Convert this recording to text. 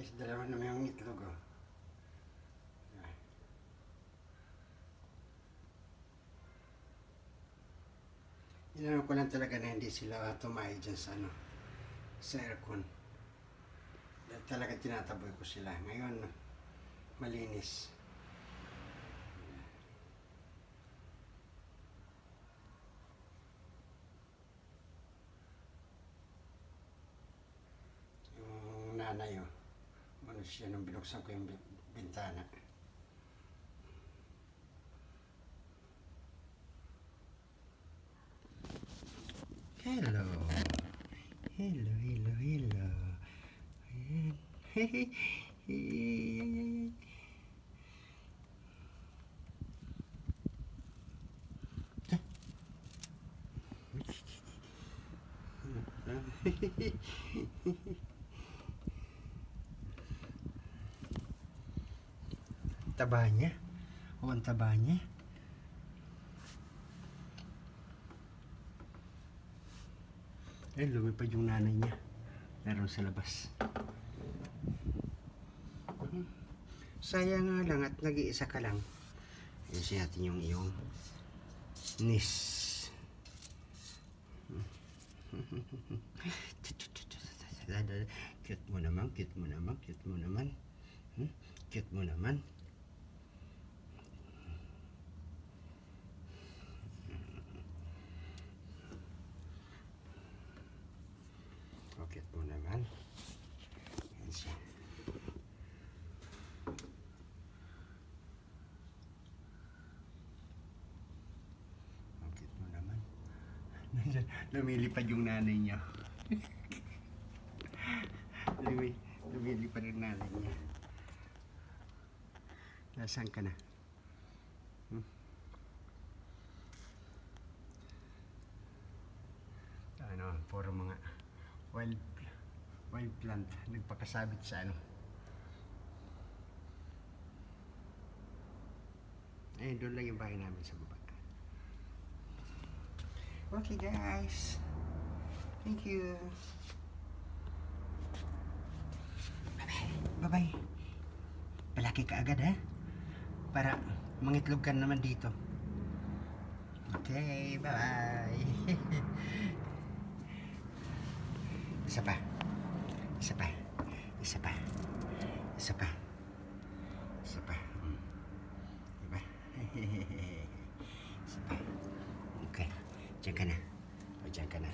Guys, dalawa naman yung itlog, oh. Inano ko lang talaga na hindi sila tumayo dyan sa ano, sa aircon. Dahil talaga tinataboy ko sila. Ngayon, malinis. Yung nanay, oh. Ano siya nung binuksan ko yung bintana. Hello. Hello, hello, hello. Ayan. Taba niya. O, ang taba niya. Eh, lumipad yung nanay niya. Naroon sa labas. Sayang nga lang at nag-iisa ka lang. Ayusin natin yung iyong niece. Cute mo naman, cute mo naman, cute mo naman. Cute mo naman. Cute mo naman. Yan siya. Cute mo naman. Lumilipad yung nanay niya. Lumilipad yung nanay niya. Nasaan ka na? Ano, puro mga wild plant nagpakasabit sa ano. Eh, doon lang yung bahay namin sa baba. Okay guys, thank you. Bye bye. Palaki ka agad, ha, para mangitlog ka naman dito. Okay, bye bye. Isa pa. Isa pa. Isa pa. Isa pa. Isa pa. Diba? Isa pa. Okay. Diyan ka na. O, diyan ka na.